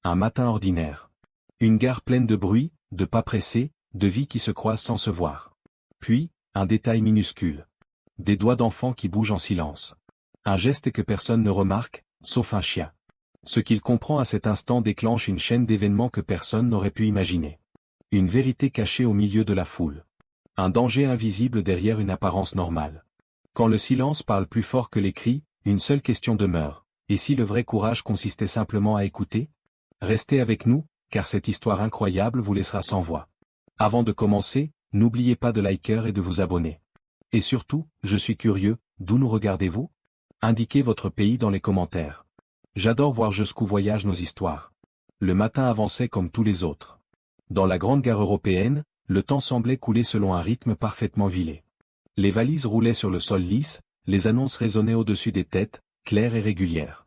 Un matin ordinaire. Une gare pleine de bruit, de pas pressés, de vies qui se croisent sans se voir. Puis, un détail minuscule. Des doigts d'enfant qui bougent en silence. Un geste que personne ne remarque, sauf un chien. Ce qu'il comprend à cet instant déclenche une chaîne d'événements que personne n'aurait pu imaginer. Une vérité cachée au milieu de la foule. Un danger invisible derrière une apparence normale. Quand le silence parle plus fort que les cris, une seule question demeure. Et si le vrai courage consistait simplement à écouter? Restez avec nous, car cette histoire incroyable vous laissera sans voix. Avant de commencer, n'oubliez pas de liker et de vous abonner. Et surtout, je suis curieux, d'où nous regardez-vous? Indiquez votre pays dans les commentaires. J'adore voir jusqu'où voyagent nos histoires. Le matin avançait comme tous les autres. Dans la grande gare européenne, le temps semblait couler selon un rythme parfaitement huilé. Les valises roulaient sur le sol lisse, les annonces résonnaient au-dessus des têtes, claires et régulières.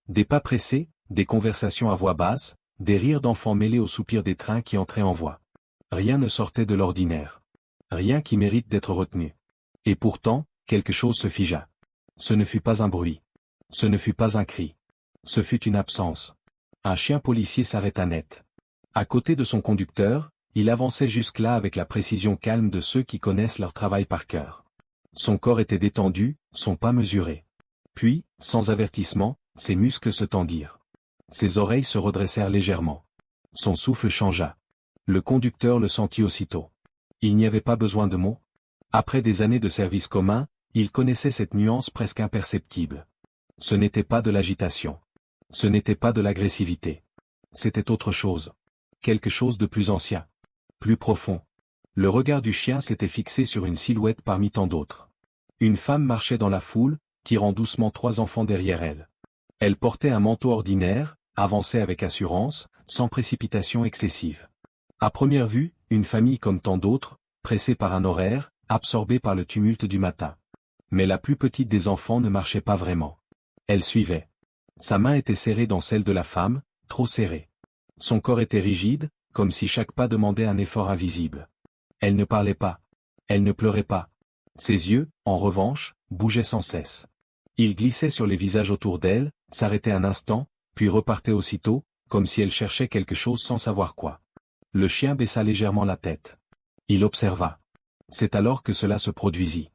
Des pas pressés, des conversations à voix basse, des rires d'enfants mêlés aux soupirs des trains qui entraient en voie. Rien ne sortait de l'ordinaire. Rien qui mérite d'être retenu. Et pourtant, quelque chose se figea. Ce ne fut pas un bruit. Ce ne fut pas un cri. Ce fut une absence. Un chien policier s'arrêta net. À côté de son conducteur, il avançait jusque-là avec la précision calme de ceux qui connaissent leur travail par cœur. Son corps était détendu, son pas mesuré. Puis, sans avertissement, ses muscles se tendirent. Ses oreilles se redressèrent légèrement. Son souffle changea. Le conducteur le sentit aussitôt. Il n'y avait pas besoin de mots. Après des années de service commun, il connaissait cette nuance presque imperceptible. Ce n'était pas de l'agitation. Ce n'était pas de l'agressivité. C'était autre chose. Quelque chose de plus ancien. Plus profond. Le regard du chien s'était fixé sur une silhouette parmi tant d'autres. Une femme marchait dans la foule, tirant doucement 3 enfants derrière elle. Elle portait un manteau ordinaire, avançait avec assurance, sans précipitation excessive. À première vue, une famille comme tant d'autres, pressée par un horaire, absorbée par le tumulte du matin. Mais la plus petite des enfants ne marchait pas vraiment. Elle suivait. Sa main était serrée dans celle de la femme, trop serrée. Son corps était rigide, comme si chaque pas demandait un effort invisible. Elle ne parlait pas. Elle ne pleurait pas. Ses yeux, en revanche, bougeaient sans cesse. Ils glissaient sur les visages autour d'elle, s'arrêtaient un instant, puis repartaient aussitôt, comme si elle cherchait quelque chose sans savoir quoi. Le chien baissa légèrement la tête. Il observa. C'est alors que cela se produisit.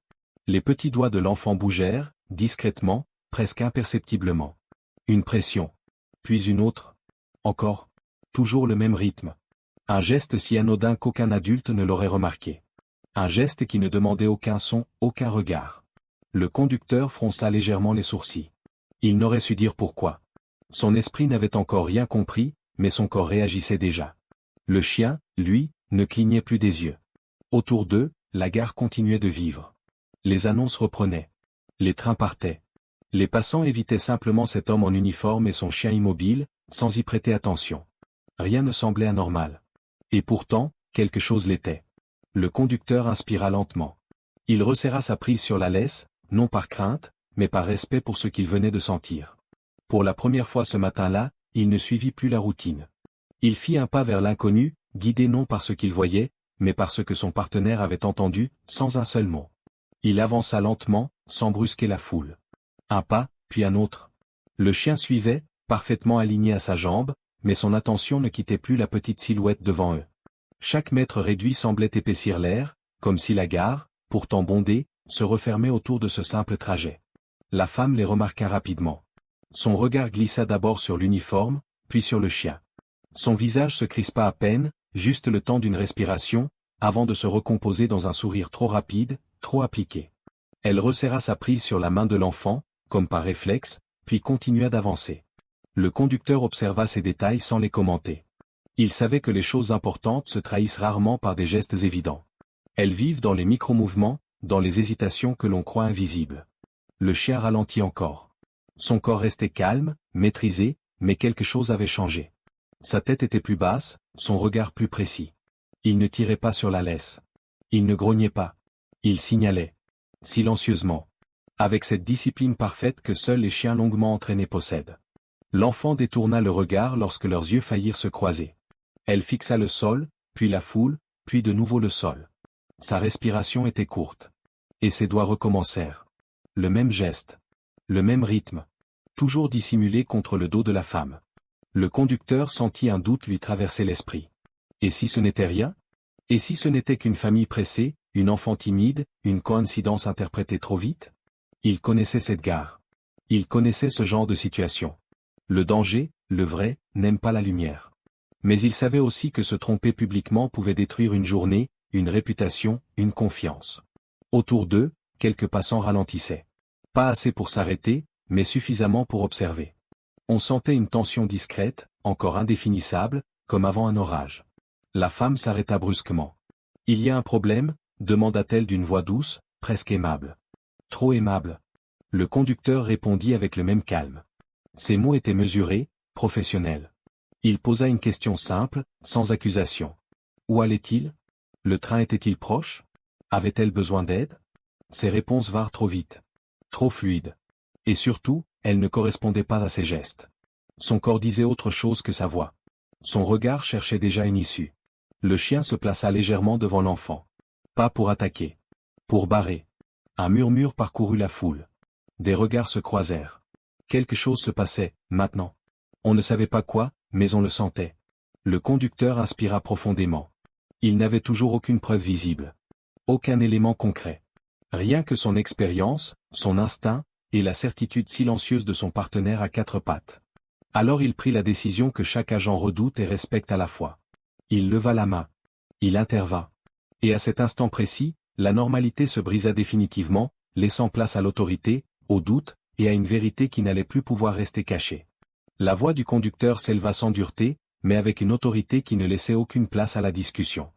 Les petits doigts de l'enfant bougèrent, discrètement, presque imperceptiblement. Une pression. Puis une autre. Encore. Toujours le même rythme. Un geste si anodin qu'aucun adulte ne l'aurait remarqué. Un geste qui ne demandait aucun son, aucun regard. Le conducteur fronça légèrement les sourcils. Il n'aurait su dire pourquoi. Son esprit n'avait encore rien compris, mais son corps réagissait déjà. Le chien, lui, ne clignait plus des yeux. Autour d'eux, la gare continuait de vivre. Les annonces reprenaient. Les trains partaient. Les passants évitaient simplement cet homme en uniforme et son chien immobile, sans y prêter attention. Rien ne semblait anormal. Et pourtant, quelque chose l'était. Le conducteur inspira lentement. Il resserra sa prise sur la laisse, non par crainte, mais par respect pour ce qu'il venait de sentir. Pour la première fois ce matin-là, il ne suivit plus la routine. Il fit un pas vers l'inconnu, guidé non par ce qu'il voyait, mais par ce que son partenaire avait entendu, sans un seul mot. Il avança lentement, sans brusquer la foule. Un pas, puis un autre. Le chien suivait, parfaitement aligné à sa jambe, mais son attention ne quittait plus la petite silhouette devant eux. Chaque mètre réduit semblait épaissir l'air, comme si la gare, pourtant bondée, se refermait autour de ce simple trajet. La femme les remarqua rapidement. Son regard glissa d'abord sur l'uniforme, puis sur le chien. Son visage se crispa à peine, juste le temps d'une respiration, avant de se recomposer dans un sourire trop rapide, trop appliqué. Elle resserra sa prise sur la main de l'enfant, comme par réflexe, puis continua d'avancer. Le conducteur observa ces détails sans les commenter. Il savait que les choses importantes se trahissent rarement par des gestes évidents. Elles vivent dans les micro-mouvements, dans les hésitations que l'on croit invisibles. Le chien ralentit encore. Son corps restait calme, maîtrisé, mais quelque chose avait changé. Sa tête était plus basse, son regard plus précis. Il ne tirait pas sur la laisse. Il ne grognait pas. Il signalait. Silencieusement. Avec cette discipline parfaite que seuls les chiens longuement entraînés possèdent. L'enfant détourna le regard lorsque leurs yeux faillirent se croiser. Elle fixa le sol, puis la foule, puis de nouveau le sol. Sa respiration était courte. Et ses doigts recommencèrent. Le même geste. Le même rythme. Toujours dissimulé contre le dos de la femme. Le conducteur sentit un doute lui traverser l'esprit. Et si ce n'était rien? Et si ce n'était qu'une famille pressée, une enfant timide, une coïncidence interprétée trop vite? Il connaissait cette gare. Il connaissait ce genre de situation. Le danger, le vrai, n'aime pas la lumière. Mais il savait aussi que se tromper publiquement pouvait détruire une journée, une réputation, une confiance. Autour d'eux, quelques passants ralentissaient. Pas assez pour s'arrêter, mais suffisamment pour observer. On sentait une tension discrète, encore indéfinissable, comme avant un orage. La femme s'arrêta brusquement. « Il y a un problème ?» demanda-t-elle d'une voix douce, presque aimable. « Trop aimable. » Le conducteur répondit avec le même calme. Ses mots étaient mesurés, professionnels. Il posa une question simple, sans accusation. Où allait-il? Le train était-il proche? Avait-elle besoin d'aide? Ses réponses vinrent trop vite. Trop fluides. Et surtout, elles ne correspondaient pas à ses gestes. Son corps disait autre chose que sa voix. Son regard cherchait déjà une issue. Le chien se plaça légèrement devant l'enfant. Pas pour attaquer. Pour barrer. Un murmure parcourut la foule. Des regards se croisèrent. Quelque chose se passait, maintenant. On ne savait pas quoi, mais on le sentait. Le conducteur inspira profondément. Il n'avait toujours aucune preuve visible. Aucun élément concret. Rien que son expérience, son instinct, et la certitude silencieuse de son partenaire à quatre pattes. Alors il prit la décision que chaque agent redoute et respecte à la fois. Il leva la main. Il intervint. Et à cet instant précis, la normalité se brisa définitivement, laissant place à l'autorité, au doute, et à une vérité qui n'allait plus pouvoir rester cachée. La voix du conducteur s'éleva sans dureté, mais avec une autorité qui ne laissait aucune place à la discussion.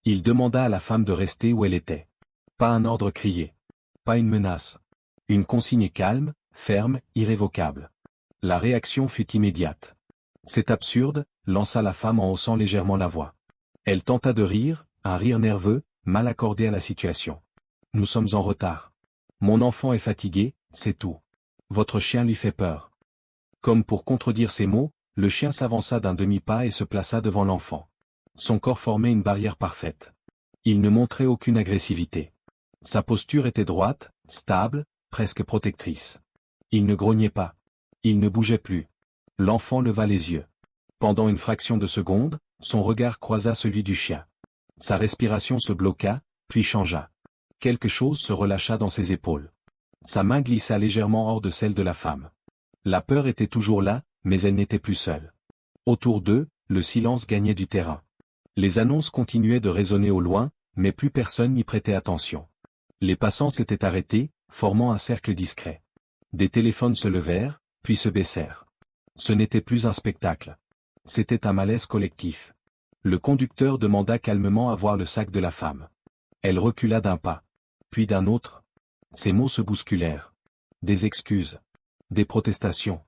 Il demanda à la femme de rester où elle était. Pas un ordre crié. Pas une menace. Une consigne calme, ferme, irrévocable. La réaction fut immédiate. C'est absurde, lança la femme en haussant légèrement la voix. Elle tenta de rire, un rire nerveux, mal accordé à la situation. Nous sommes en retard. Mon enfant est fatigué, c'est tout. Votre chien lui fait peur. Comme pour contredire ces mots, le chien s'avança d'un demi-pas et se plaça devant l'enfant. Son corps formait une barrière parfaite. Il ne montrait aucune agressivité. Sa posture était droite, stable, presque protectrice. Il ne grognait pas. Il ne bougeait plus. L'enfant leva les yeux. Pendant une fraction de seconde, son regard croisa celui du chien. Sa respiration se bloqua, puis changea. Quelque chose se relâcha dans ses épaules. Sa main glissa légèrement hors de celle de la femme. La peur était toujours là, mais elle n'était plus seule. Autour d'eux, le silence gagnait du terrain. Les annonces continuaient de résonner au loin, mais plus personne n'y prêtait attention. Les passants s'étaient arrêtés, formant un cercle discret. Des téléphones se levèrent, puis se baissèrent. Ce n'était plus un spectacle. C'était un malaise collectif. Le conducteur demanda calmement à voir le sac de la femme. Elle recula d'un pas. Puis d'un autre. Ses mots se bousculèrent. Des excuses. Des protestations.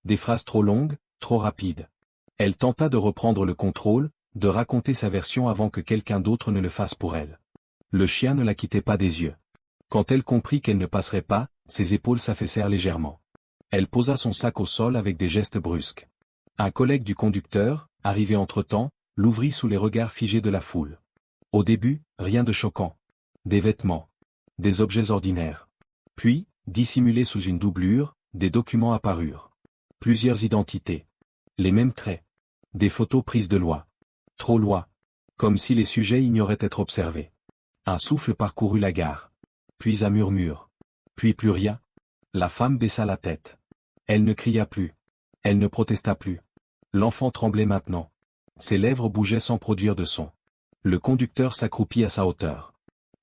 Des phrases trop longues, trop rapides. Elle tenta de reprendre le contrôle, de raconter sa version avant que quelqu'un d'autre ne le fasse pour elle. Le chien ne la quittait pas des yeux. Quand elle comprit qu'elle ne passerait pas, ses épaules s'affaissèrent légèrement. Elle posa son sac au sol avec des gestes brusques. Un collègue du conducteur, arrivé entre-temps, l'ouvrit sous les regards figés de la foule. Au début, rien de choquant. Des vêtements. Des objets ordinaires. Puis, dissimulés sous une doublure, des documents apparurent. Plusieurs identités. Les mêmes traits. Des photos prises de loin. Trop loin. Comme si les sujets ignoraient être observés. Un souffle parcourut la gare. Puis un murmure. Puis plus rien. La femme baissa la tête. Elle ne cria plus. Elle ne protesta plus. L'enfant tremblait maintenant. Ses lèvres bougeaient sans produire de son. Le conducteur s'accroupit à sa hauteur.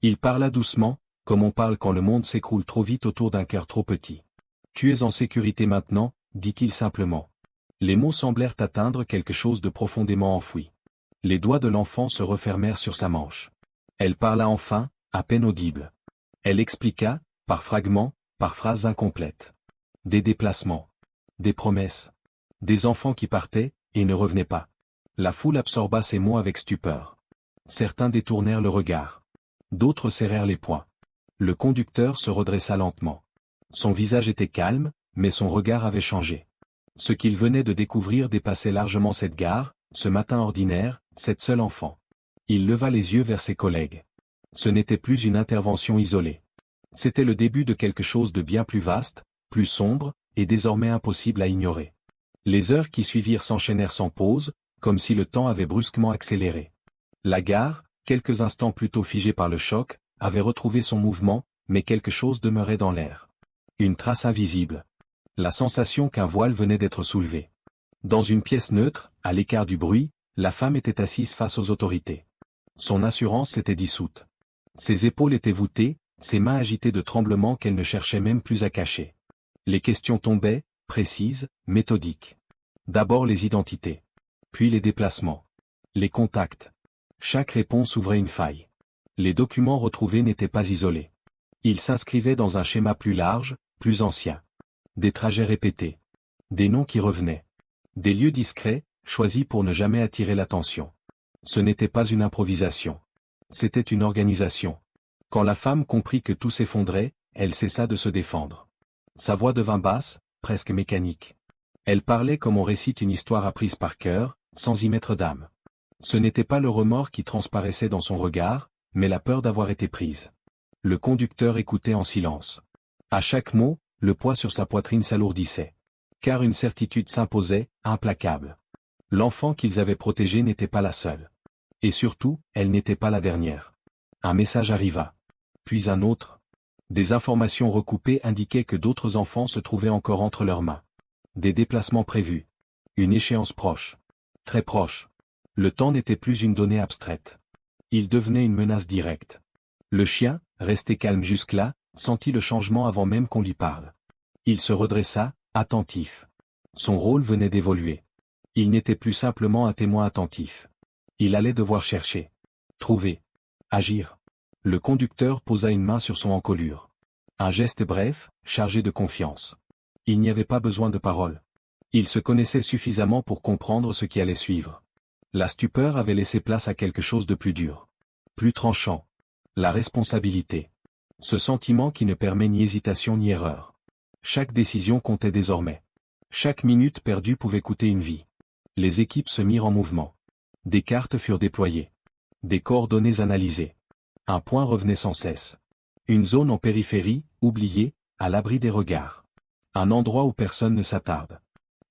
Il parla doucement, comme on parle quand le monde s'écroule trop vite autour d'un cœur trop petit. « Tu es en sécurité maintenant », dit-il simplement. Les mots semblèrent atteindre quelque chose de profondément enfoui. Les doigts de l'enfant se refermèrent sur sa manche. Elle parla enfin, à peine audible. Elle expliqua, par fragments, par phrases incomplètes. Des déplacements. Des promesses. Des enfants qui partaient, et ne revenaient pas. La foule absorba ces mots avec stupeur. Certains détournèrent le regard. D'autres serrèrent les poings. Le conducteur se redressa lentement. Son visage était calme, mais son regard avait changé. Ce qu'il venait de découvrir dépassait largement cette gare, ce matin ordinaire, cette seule enfant. Il leva les yeux vers ses collègues. Ce n'était plus une intervention isolée. C'était le début de quelque chose de bien plus vaste, plus sombre, et désormais impossible à ignorer. Les heures qui suivirent s'enchaînèrent sans pause, comme si le temps avait brusquement accéléré. La gare, quelques instants plus tôt figée par le choc, avait retrouvé son mouvement, mais quelque chose demeurait dans l'air. Une trace invisible. La sensation qu'un voile venait d'être soulevé. Dans une pièce neutre, à l'écart du bruit, la femme était assise face aux autorités. Son assurance s'était dissoute. Ses épaules étaient voûtées, ses mains agitées de tremblements qu'elle ne cherchait même plus à cacher. Les questions tombaient, précises, méthodiques. D'abord les identités. Puis les déplacements. Les contacts. Chaque réponse ouvrait une faille. Les documents retrouvés n'étaient pas isolés. Ils s'inscrivaient dans un schéma plus large, plus ancien. Des trajets répétés. Des noms qui revenaient. Des lieux discrets, choisis pour ne jamais attirer l'attention. Ce n'était pas une improvisation. C'était une organisation. Quand la femme comprit que tout s'effondrait, elle cessa de se défendre. Sa voix devint basse, presque mécanique. Elle parlait comme on récite une histoire apprise par cœur, sans y mettre d'âme. Ce n'était pas le remords qui transparaissait dans son regard, mais la peur d'avoir été prise. Le conducteur écoutait en silence. À chaque mot, le poids sur sa poitrine s'alourdissait. Car une certitude s'imposait, implacable. L'enfant qu'ils avaient protégé n'était pas la seule. Et surtout, elle n'était pas la dernière. Un message arriva. Puis un autre. Des informations recoupées indiquaient que d'autres enfants se trouvaient encore entre leurs mains. Des déplacements prévus. Une échéance proche. Très proche. Le temps n'était plus une donnée abstraite. Il devenait une menace directe. Le chien, resté calme jusque-là, sentit le changement avant même qu'on lui parle. Il se redressa, attentif. Son rôle venait d'évoluer. Il n'était plus simplement un témoin attentif. Il allait devoir chercher. Trouver. Agir. Le conducteur posa une main sur son encolure. Un geste bref, chargé de confiance. Il n'y avait pas besoin de paroles. Il se connaissait suffisamment pour comprendre ce qui allait suivre. La stupeur avait laissé place à quelque chose de plus dur. Plus tranchant. La responsabilité. Ce sentiment qui ne permet ni hésitation ni erreur. Chaque décision comptait désormais. Chaque minute perdue pouvait coûter une vie. Les équipes se mirent en mouvement. Des cartes furent déployées. Des coordonnées analysées. Un point revenait sans cesse. Une zone en périphérie, oubliée, à l'abri des regards. Un endroit où personne ne s'attarde.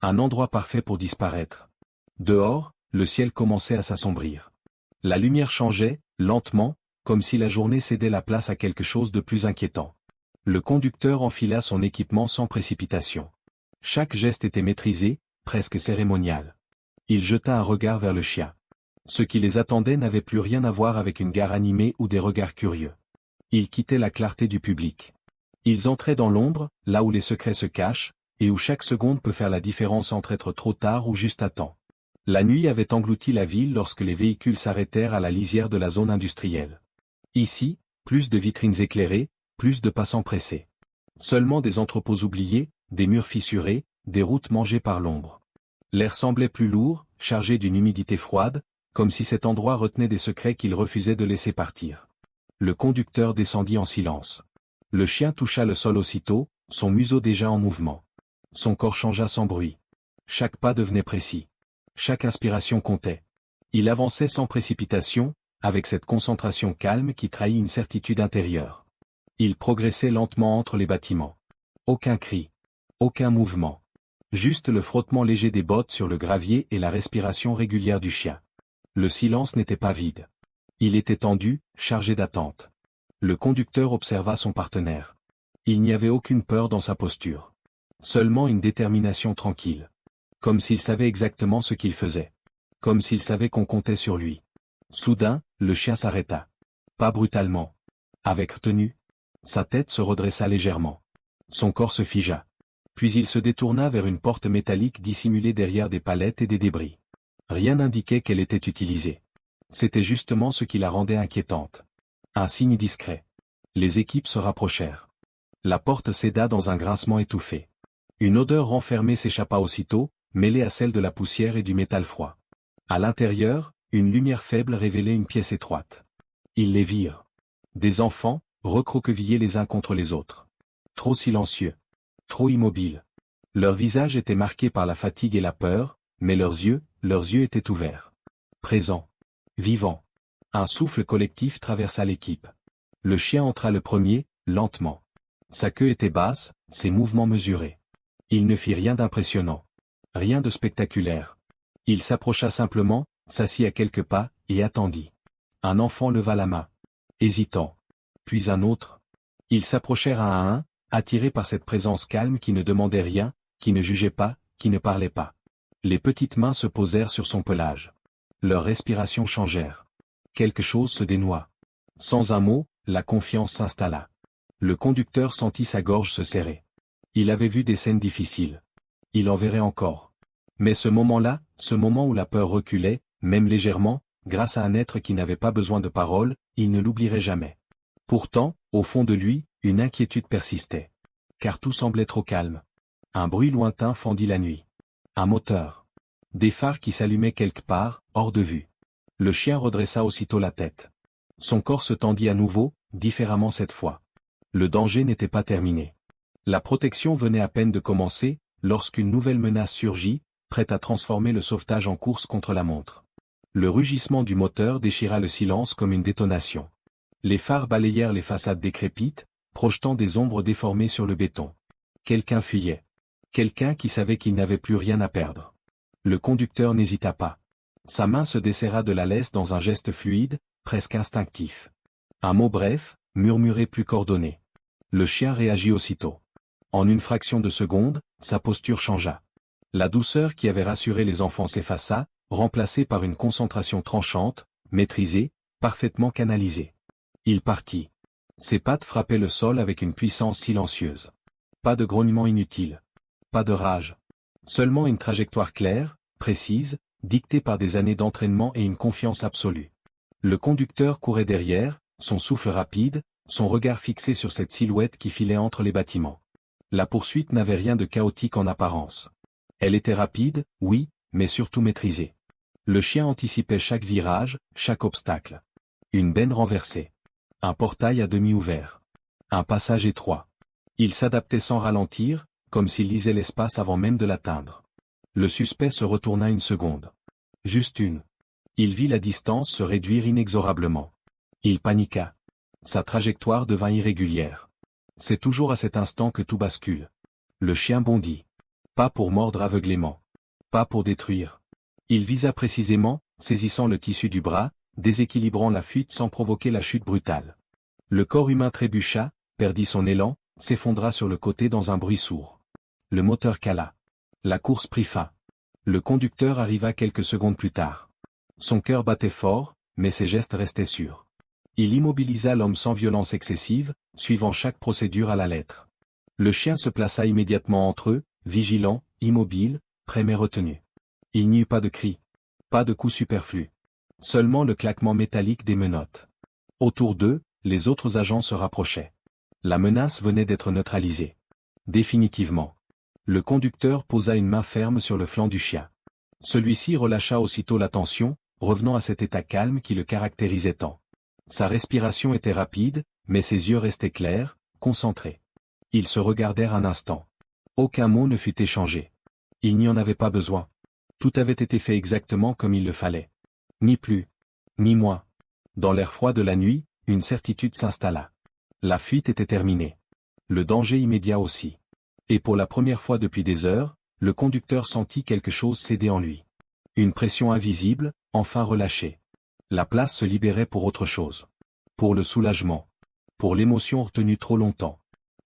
Un endroit parfait pour disparaître. Dehors, le ciel commençait à s'assombrir. La lumière changeait, lentement, comme si la journée cédait la place à quelque chose de plus inquiétant. Le conducteur enfila son équipement sans précipitation. Chaque geste était maîtrisé, presque cérémonial. Il jeta un regard vers le chien. Ce qui les attendait n'avait plus rien à voir avec une gare animée ou des regards curieux. Ils quittaient la clarté du public. Ils entraient dans l'ombre, là où les secrets se cachent, et où chaque seconde peut faire la différence entre être trop tard ou juste à temps. La nuit avait englouti la ville lorsque les véhicules s'arrêtèrent à la lisière de la zone industrielle. Ici, plus de vitrines éclairées, plus de passants pressés. Seulement des entrepôts oubliés, des murs fissurés, des routes mangées par l'ombre. L'air semblait plus lourd, chargé d'une humidité froide, comme si cet endroit retenait des secrets qu'il refusait de laisser partir. Le conducteur descendit en silence. Le chien toucha le sol aussitôt, son museau déjà en mouvement. Son corps changea sans bruit. Chaque pas devenait précis. Chaque inspiration comptait. Il avançait sans précipitation, avec cette concentration calme qui trahit une certitude intérieure. Il progressait lentement entre les bâtiments. Aucun cri. Aucun mouvement. Juste le frottement léger des bottes sur le gravier et la respiration régulière du chien. Le silence n'était pas vide. Il était tendu, chargé d'attente. Le conducteur observa son partenaire. Il n'y avait aucune peur dans sa posture. Seulement une détermination tranquille. Comme s'il savait exactement ce qu'il faisait. Comme s'il savait qu'on comptait sur lui. Soudain, le chien s'arrêta. Pas brutalement. Avec retenue. Sa tête se redressa légèrement. Son corps se figea. Puis il se détourna vers une porte métallique dissimulée derrière des palettes et des débris. Rien n'indiquait qu'elle était utilisée. C'était justement ce qui la rendait inquiétante. Un signe discret. Les équipes se rapprochèrent. La porte céda dans un grincement étouffé. Une odeur renfermée s'échappa aussitôt, mêlée à celle de la poussière et du métal froid. À l'intérieur, une lumière faible révélait une pièce étroite. Ils les virent. Des enfants, recroquevillés les uns contre les autres. Trop silencieux. Trop immobiles. Leurs visages étaient marqués par la fatigue et la peur, mais leurs yeux étaient ouverts. Présents. Vivants. Un souffle collectif traversa l'équipe. Le chien entra le premier, lentement. Sa queue était basse, ses mouvements mesurés. Il ne fit rien d'impressionnant. Rien de spectaculaire. Il s'approcha simplement, s'assit à quelques pas, et attendit. Un enfant leva la main. Hésitant. Puis un autre. Ils s'approchèrent un à un, attirés par cette présence calme qui ne demandait rien, qui ne jugeait pas, qui ne parlait pas. Les petites mains se posèrent sur son pelage. Leurs respirations changèrent. Quelque chose se dénoua. Sans un mot, la confiance s'installa. Le conducteur sentit sa gorge se serrer. Il avait vu des scènes difficiles. Il en verrait encore. Mais ce moment-là, ce moment où la peur reculait, même légèrement, grâce à un être qui n'avait pas besoin de paroles, il ne l'oublierait jamais. Pourtant, au fond de lui, une inquiétude persistait. Car tout semblait trop calme. Un bruit lointain fendit la nuit. Un moteur. Des phares qui s'allumaient quelque part, hors de vue. Le chien redressa aussitôt la tête. Son corps se tendit à nouveau, différemment cette fois. Le danger n'était pas terminé. La protection venait à peine de commencer, lorsqu'une nouvelle menace surgit, prête à transformer le sauvetage en course contre la montre. Le rugissement du moteur déchira le silence comme une détonation. Les phares balayèrent les façades décrépites, projetant des ombres déformées sur le béton. Quelqu'un fuyait. Quelqu'un qui savait qu'il n'avait plus rien à perdre. Le conducteur n'hésita pas. Sa main se desserra de la laisse dans un geste fluide, presque instinctif. Un mot bref, murmuré plus coordonné. Le chien réagit aussitôt. En une fraction de seconde, sa posture changea. La douceur qui avait rassuré les enfants s'effaça, remplacée par une concentration tranchante, maîtrisée, parfaitement canalisée. Il partit. Ses pattes frappaient le sol avec une puissance silencieuse. Pas de grognement inutile. Pas de rage. Seulement une trajectoire claire, précise, dictée par des années d'entraînement et une confiance absolue. Le conducteur courait derrière, son souffle rapide, son regard fixé sur cette silhouette qui filait entre les bâtiments. La poursuite n'avait rien de chaotique en apparence. Elle était rapide, oui, mais surtout maîtrisée. Le chien anticipait chaque virage, chaque obstacle. Une benne renversée. Un portail à demi ouvert. Un passage étroit. Il s'adaptait sans ralentir, comme s'il lisait l'espace avant même de l'atteindre. Le suspect se retourna une seconde. Juste une. Il vit la distance se réduire inexorablement. Il paniqua. Sa trajectoire devint irrégulière. C'est toujours à cet instant que tout bascule. Le chien bondit. Pas pour mordre aveuglément. Pas pour détruire. Il visa précisément, saisissant le tissu du bras, déséquilibrant la fuite sans provoquer la chute brutale. Le corps humain trébucha, perdit son élan, s'effondra sur le côté dans un bruit sourd. Le moteur cala. La course prit fin. Le conducteur arriva quelques secondes plus tard. Son cœur battait fort, mais ses gestes restaient sûrs. Il immobilisa l'homme sans violence excessive, suivant chaque procédure à la lettre. Le chien se plaça immédiatement entre eux, vigilant, immobile, prêt mais retenu. Il n'y eut pas de cris. Pas de coups superflus. Seulement le claquement métallique des menottes. Autour d'eux, les autres agents se rapprochaient. La menace venait d'être neutralisée. Définitivement. Le conducteur posa une main ferme sur le flanc du chien. Celui-ci relâcha aussitôt la tension, revenant à cet état calme qui le caractérisait tant. Sa respiration était rapide, mais ses yeux restaient clairs, concentrés. Ils se regardèrent un instant. Aucun mot ne fut échangé. Il n'y en avait pas besoin. Tout avait été fait exactement comme il le fallait. Ni plus, ni moins. Dans l'air froid de la nuit, une certitude s'installa. La fuite était terminée. Le danger immédiat aussi. Et pour la première fois depuis des heures, le conducteur sentit quelque chose céder en lui. Une pression invisible, enfin relâchée. La place se libérait pour autre chose. Pour le soulagement. Pour l'émotion retenue trop longtemps.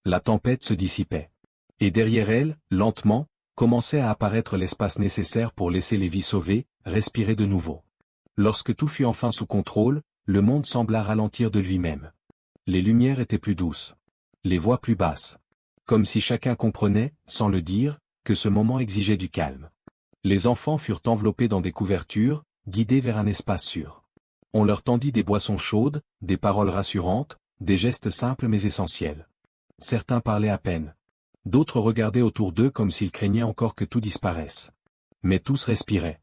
La tempête se dissipait. Et derrière elle, lentement, commençait à apparaître l'espace nécessaire pour laisser les vies sauvées, respirer de nouveau. Lorsque tout fut enfin sous contrôle, le monde sembla ralentir de lui-même. Les lumières étaient plus douces. Les voix plus basses. Comme si chacun comprenait, sans le dire, que ce moment exigeait du calme. Les enfants furent enveloppés dans des couvertures, guidés vers un espace sûr. On leur tendit des boissons chaudes, des paroles rassurantes, des gestes simples mais essentiels. Certains parlaient à peine. D'autres regardaient autour d'eux comme s'ils craignaient encore que tout disparaisse. Mais tous respiraient.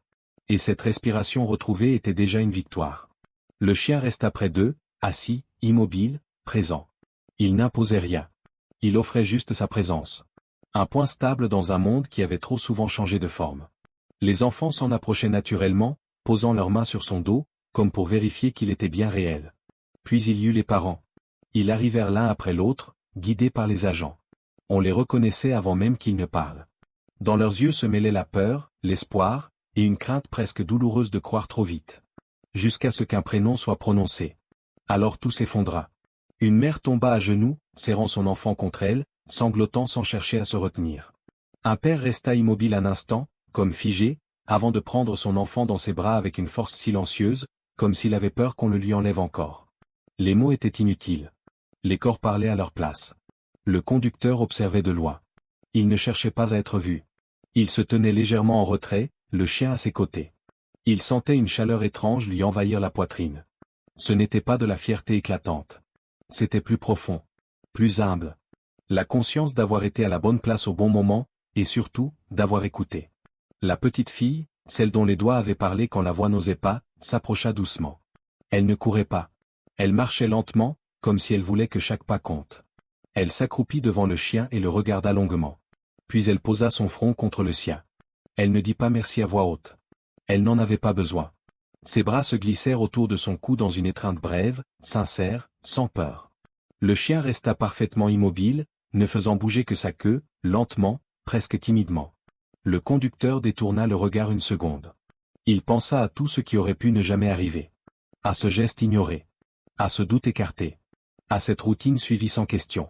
Et cette respiration retrouvée était déjà une victoire. Le chien resta près d'eux, assis, immobile, présent. Il n'imposait rien. Il offrait juste sa présence. Un point stable dans un monde qui avait trop souvent changé de forme. Les enfants s'en approchaient naturellement, posant leurs mains sur son dos, comme pour vérifier qu'il était bien réel. Puis il y eut les parents. Ils arrivèrent l'un après l'autre, guidés par les agents. On les reconnaissait avant même qu'ils ne parlent. Dans leurs yeux se mêlaient la peur, l'espoir, et une crainte presque douloureuse de croire trop vite. Jusqu'à ce qu'un prénom soit prononcé. Alors tout s'effondra. Une mère tomba à genoux, serrant son enfant contre elle, sanglotant sans chercher à se retenir. Un père resta immobile un instant, comme figé, avant de prendre son enfant dans ses bras avec une force silencieuse, comme s'il avait peur qu'on le lui enlève encore. Les mots étaient inutiles. Les corps parlaient à leur place. Le conducteur observait de loin. Il ne cherchait pas à être vu. Il se tenait légèrement en retrait, le chien à ses côtés. Il sentait une chaleur étrange lui envahir la poitrine. Ce n'était pas de la fierté éclatante. C'était plus profond, plus humble. La conscience d'avoir été à la bonne place au bon moment, et surtout, d'avoir écouté. La petite fille, celle dont les doigts avaient parlé quand la voix n'osait pas, s'approcha doucement. Elle ne courait pas. Elle marchait lentement, comme si elle voulait que chaque pas compte. Elle s'accroupit devant le chien et le regarda longuement. Puis elle posa son front contre le sien. Elle ne dit pas merci à voix haute. Elle n'en avait pas besoin. Ses bras se glissèrent autour de son cou dans une étreinte brève, sincère, sans peur. Le chien resta parfaitement immobile, ne faisant bouger que sa queue, lentement, presque timidement. Le conducteur détourna le regard une seconde. Il pensa à tout ce qui aurait pu ne jamais arriver. À ce geste ignoré. À ce doute écarté. À cette routine suivie sans question.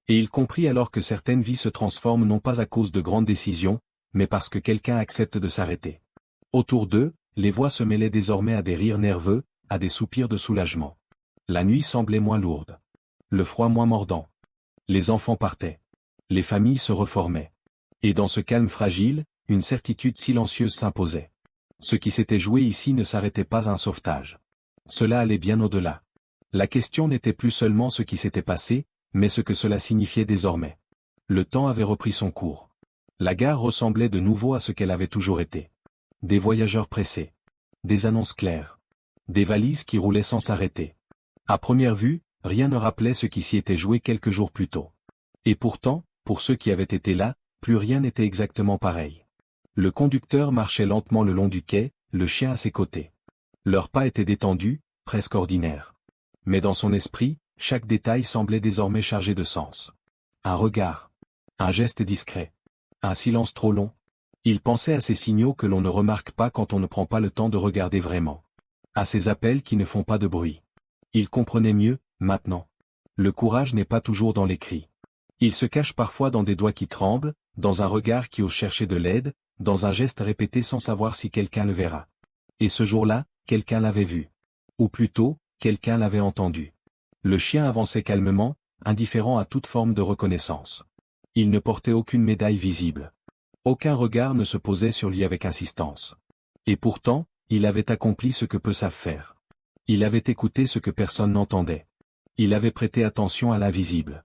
Et il comprit alors que certaines vies se transforment non pas à cause de grandes décisions, mais parce que quelqu'un accepte de s'arrêter. Autour d'eux, les voix se mêlaient désormais à des rires nerveux, à des soupirs de soulagement. La nuit semblait moins lourde. Le froid moins mordant. Les enfants partaient. Les familles se reformaient. Et dans ce calme fragile, une certitude silencieuse s'imposait. Ce qui s'était joué ici ne s'arrêtait pas à un sauvetage. Cela allait bien au-delà. La question n'était plus seulement ce qui s'était passé, mais ce que cela signifiait désormais. Le temps avait repris son cours. La gare ressemblait de nouveau à ce qu'elle avait toujours été. Des voyageurs pressés. Des annonces claires. Des valises qui roulaient sans s'arrêter. À première vue, rien ne rappelait ce qui s'y était joué quelques jours plus tôt. Et pourtant, pour ceux qui avaient été là, plus rien n'était exactement pareil. Le conducteur marchait lentement le long du quai, le chien à ses côtés. Leurs pas étaient détendus, presque ordinaires. Mais dans son esprit, chaque détail semblait désormais chargé de sens. Un regard. Un geste discret. Un silence trop long. Il pensait à ces signaux que l'on ne remarque pas quand on ne prend pas le temps de regarder vraiment. À ces appels qui ne font pas de bruit. Il comprenait mieux, maintenant. Le courage n'est pas toujours dans les cris. Il se cache parfois dans des doigts qui tremblent, dans un regard qui ose chercher de l'aide, dans un geste répété sans savoir si quelqu'un le verra. Et ce jour-là, quelqu'un l'avait vu. Ou plutôt, quelqu'un l'avait entendu. Le chien avançait calmement, indifférent à toute forme de reconnaissance. Il ne portait aucune médaille visible. Aucun regard ne se posait sur lui avec insistance. Et pourtant, il avait accompli ce que peu savent faire. Il avait écouté ce que personne n'entendait. Il avait prêté attention à l'invisible.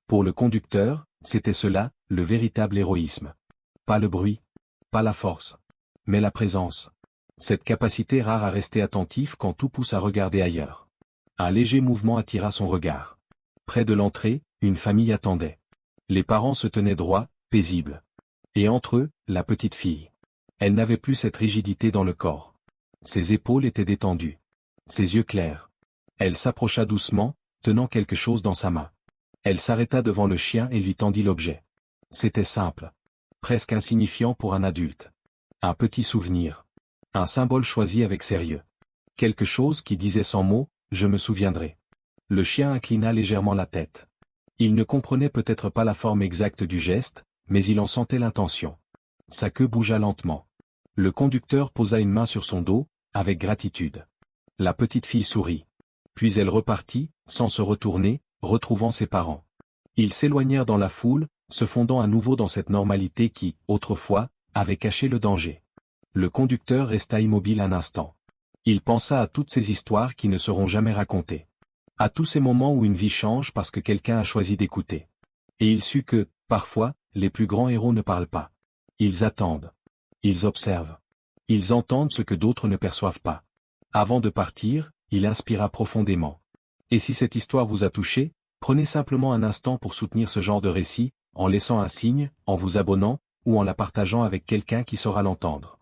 Pour le conducteur, c'était cela, le véritable héroïsme. Pas le bruit, pas la force, mais la présence. Cette capacité rare à rester attentif quand tout pousse à regarder ailleurs. Un léger mouvement attira son regard. Près de l'entrée, une famille attendait. Les parents se tenaient droits, paisibles. Et entre eux, la petite fille. Elle n'avait plus cette rigidité dans le corps. Ses épaules étaient détendues. Ses yeux clairs. Elle s'approcha doucement, tenant quelque chose dans sa main. Elle s'arrêta devant le chien et lui tendit l'objet. C'était simple. Presque insignifiant pour un adulte. Un petit souvenir. Un symbole choisi avec sérieux. Quelque chose qui disait sans mots, je me souviendrai. Le chien inclina légèrement la tête. Il ne comprenait peut-être pas la forme exacte du geste, mais il en sentait l'intention. Sa queue bougea lentement. Le conducteur posa une main sur son dos, avec gratitude. La petite fille sourit. Puis elle repartit, sans se retourner, retrouvant ses parents. Ils s'éloignèrent dans la foule, se fondant à nouveau dans cette normalité qui, autrefois, avait caché le danger. Le conducteur resta immobile un instant. Il pensa à toutes ces histoires qui ne seront jamais racontées. À tous ces moments où une vie change parce que quelqu'un a choisi d'écouter. Et il sut que, parfois, les plus grands héros ne parlent pas. Ils attendent. Ils observent. Ils entendent ce que d'autres ne perçoivent pas. Avant de partir, il inspira profondément. Et si cette histoire vous a touché, prenez simplement un instant pour soutenir ce genre de récit, en laissant un signe, en vous abonnant, ou en la partageant avec quelqu'un qui saura l'entendre.